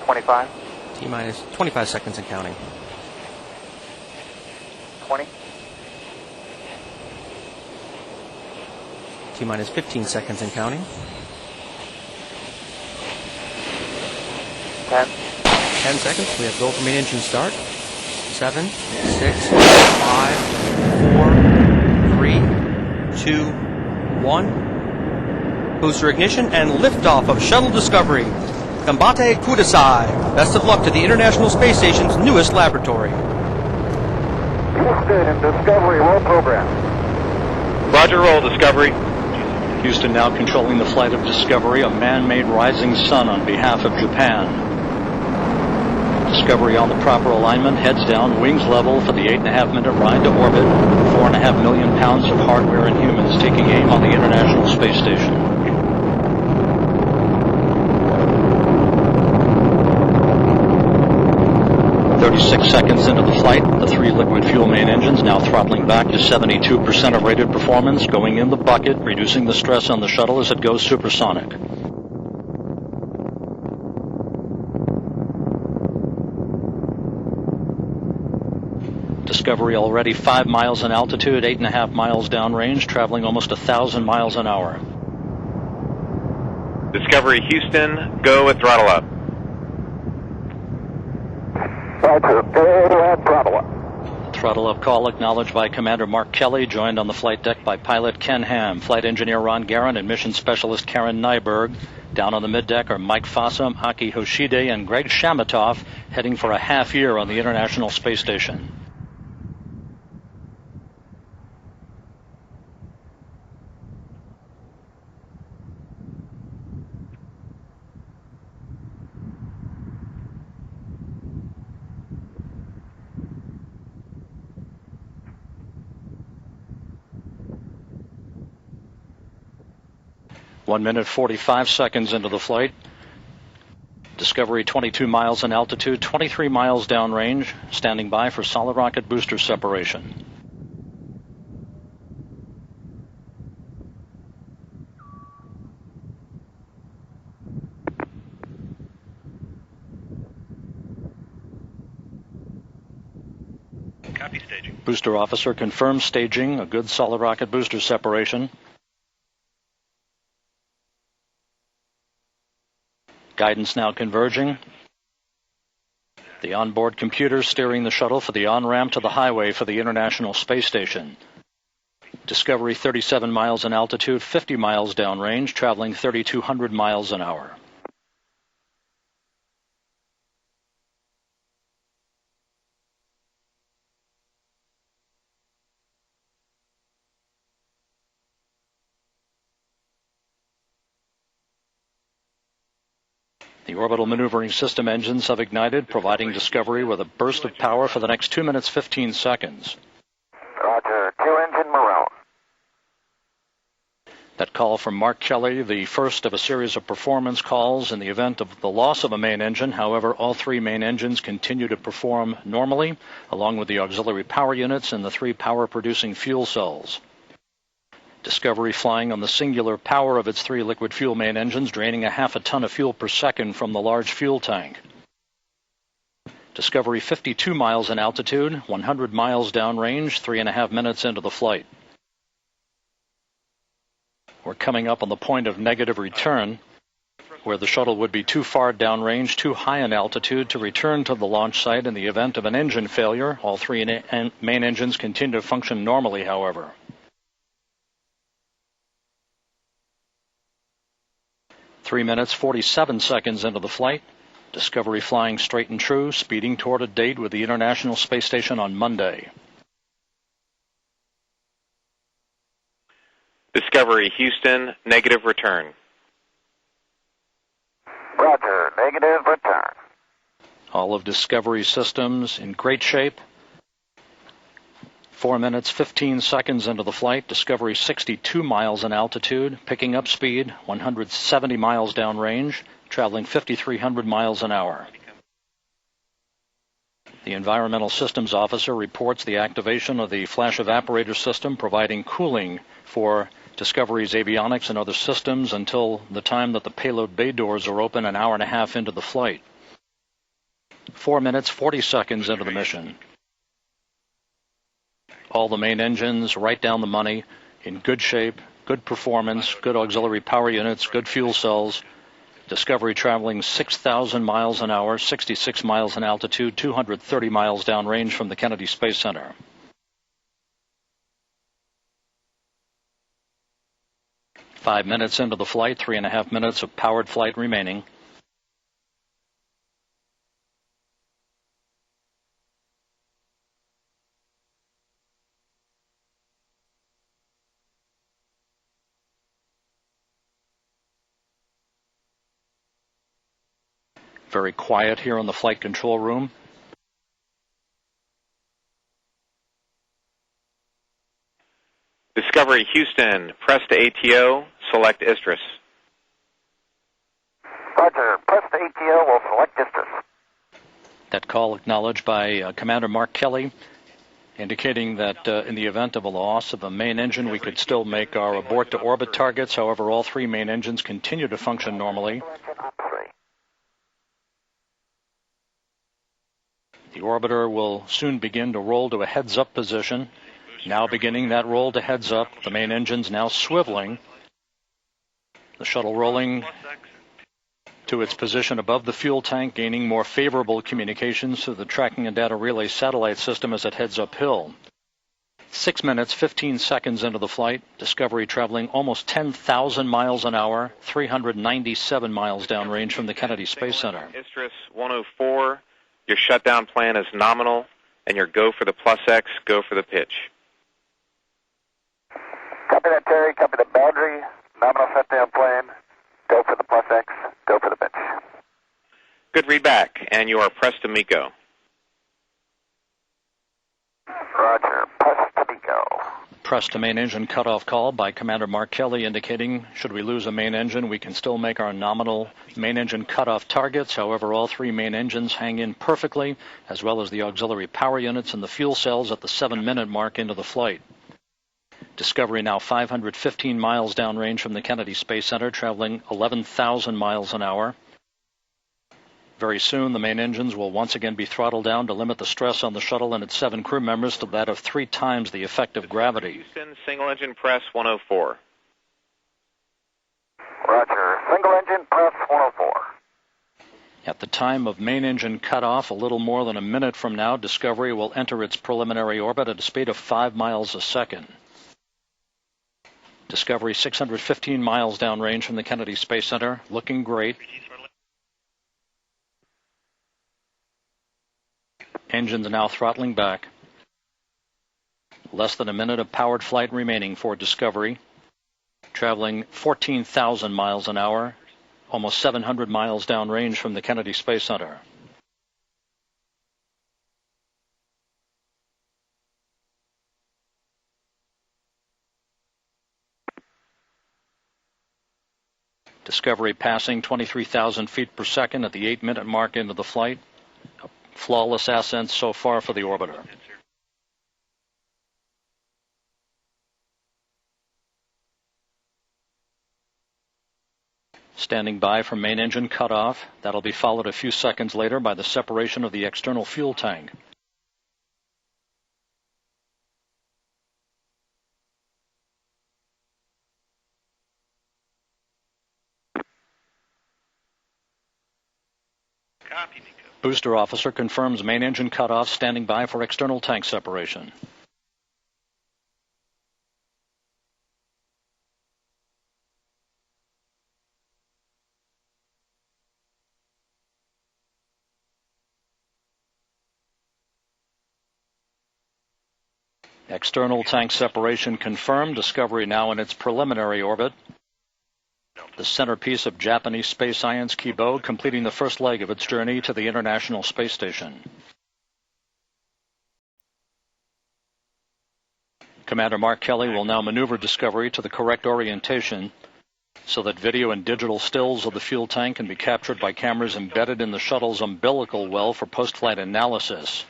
25. T-minus 25 seconds and counting. 20. T-minus 15 seconds and counting. 10. 10 seconds. We have go for main engine start. 7, 6, 5, 4, 3, 2, 1. Booster ignition and liftoff of Shuttle Discovery. Combate Kudasai. Best of luck to the International Space Station's newest laboratory. Houston and Discovery, roll program. Roger, roll, Discovery. Houston now controlling the flight of Discovery, a man-made rising sun on behalf of Japan. Discovery on the proper alignment, heads down, wings level for the 8.5-minute ride to orbit. 4.5 million pounds of hardware and humans taking aim on the International Space Station. Seconds into the flight, the 3 liquid fuel main engines now throttling back to 72% of rated performance, going in the bucket, reducing the stress on the shuttle as it goes supersonic. Discovery already 5 miles in altitude, 8.5 miles downrange, traveling almost 1,000 miles an hour. Discovery Houston, go with throttle up. Roger, go ahead, throttle up. Throttle up call acknowledged by Commander Mark Kelly, joined on the flight deck by pilot Ken Ham, flight engineer Ron Guerin, and mission specialist Karen Nyberg. Down on the middeck are Mike Fossum, Aki Hoshide, and Greg Shamatov, heading for a half year on the International Space Station. One minute, 45 seconds into the flight. Discovery 22 miles in altitude, 23 miles downrange, standing by for solid rocket booster separation. Copy staging. Booster officer confirms staging, a good solid rocket booster separation. Guidance now converging. The onboard computer steering the shuttle for the on-ramp to the highway for the International Space Station. Discovery 37 miles in altitude, 50 miles downrange, traveling 3,200 miles an hour. The orbital maneuvering system engines have ignited, providing Discovery with a burst of power for the next 2 minutes, 15 seconds. Roger, 2-engine Morale. That call from Mark Kelly, the first of a series of performance calls in the event of the loss of a main engine. However, all 3 main engines continue to perform normally, along with the auxiliary power units and the 3 power-producing fuel cells. Discovery flying on the singular power of its 3 liquid fuel main engines, draining a half a ton of fuel per second from the large fuel tank. Discovery 52 miles in altitude, 100 miles downrange, 3.5 minutes into the flight. We're coming up on the point of negative return, where the shuttle would be too far downrange, too high in altitude to return to the launch site in the event of an engine failure. All 3 main engines continue to function normally, however. 3 minutes, 47 seconds into the flight. Discovery flying straight and true, speeding toward a date with the International Space Station on Monday. Discovery Houston, negative return. Roger, negative return. All of Discovery's systems in great shape. 4 minutes, 15 seconds into the flight. Discovery 62 miles in altitude, picking up speed, 170 miles downrange, traveling 5,300 miles an hour. The Environmental Systems Officer reports the activation of the flash evaporator system, providing cooling for Discovery's avionics and other systems until the time that the payload bay doors are open an hour and a half into the flight. 4 minutes, 40 seconds into the mission. All the main engines right down the money, in good shape, good performance, good auxiliary power units, good fuel cells. Discovery traveling 6,000 miles an hour, 66 miles in altitude, 230 miles downrange from the Kennedy Space Center. Five minutes into the flight, 3.5 minutes of powered flight remaining. Very quiet here in the flight control room. Discovery Houston, press to ATO, select Istris. Roger, press the ATO, will select distance. That call acknowledged by Commander Mark Kelly, indicating that in the event of a loss of a main engine, we could still make our abort-to-orbit targets. However, all three main engines continue to function normally. The orbiter will soon begin to roll to a heads-up position. Now beginning that roll to heads-up. The main engine's now swiveling. The shuttle rolling to its position above the fuel tank, gaining more favorable communications through the tracking and data relay satellite system as it heads uphill. 6 minutes, 15 seconds into the flight. Discovery traveling almost 10,000 miles an hour, 397 miles downrange from the Kennedy Space Center. Istris 104. Your shutdown plan is nominal, and your go for the plus X, go for the pitch. Copy that, Terry. Copy the boundary. Nominal shutdown plan. Go for the plus X. Go for the pitch. Good readback, and you are pressed to MECO. Roger. Press to MECO. Press to main engine cutoff call by Commander Mark Kelly, indicating should we lose a main engine, we can still make our nominal main engine cutoff targets. However, all three main engines hang in perfectly, as well as the auxiliary power units and the fuel cells at the 7-minute mark into the flight. Discovery now 515 miles downrange from the Kennedy Space Center, traveling 11,000 miles an hour. Very soon, the main engines will once again be throttled down to limit the stress on the shuttle and its 7 crew members to that of 3 times the effective gravity. Houston, single engine press 104. Roger. Single engine press 104. At the time of main engine cutoff, a little more than a minute from now, Discovery will enter its preliminary orbit at a speed of 5 miles a second. Discovery 615 miles downrange from the Kennedy Space Center, looking great. Engines now throttling back. Less than a minute of powered flight remaining for Discovery. Traveling 14,000 miles an hour, almost 700 miles downrange from the Kennedy Space Center. Discovery passing 23,000 feet per second at the 8-minute mark into the flight. A flawless ascent so far for the orbiter. Standing by for main engine cutoff. That'll be followed a few seconds later by the separation of the external fuel tank. Booster officer confirms main engine cutoff, standing by for external tank separation. External tank separation confirmed. Discovery now in its preliminary orbit. The centerpiece of Japanese space science, Kibo, completing the first leg of its journey to the International Space Station. Commander Mark Kelly will now maneuver Discovery to the correct orientation so that video and digital stills of the fuel tank can be captured by cameras embedded in the shuttle's umbilical well for post-flight analysis.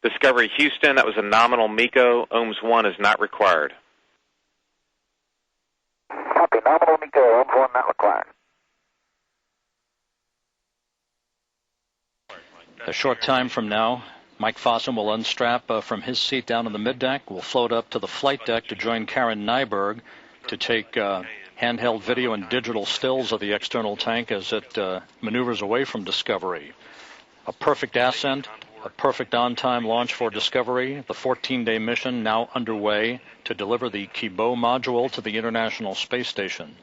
Discovery Houston, that was a nominal MECO. OHMS 1 is not required. Copy. Nominal MECO. OHMS 1 not required. A short time from now, Mike Fossum will unstrap from his seat down on the middeck. We'll float up to the flight deck to join Karen Nyberg to take handheld video and digital stills of the external tank as it maneuvers away from Discovery. A perfect ascent, a perfect on-time launch for Discovery. The 14-day mission now underway to deliver the Kibo module to the International Space Station.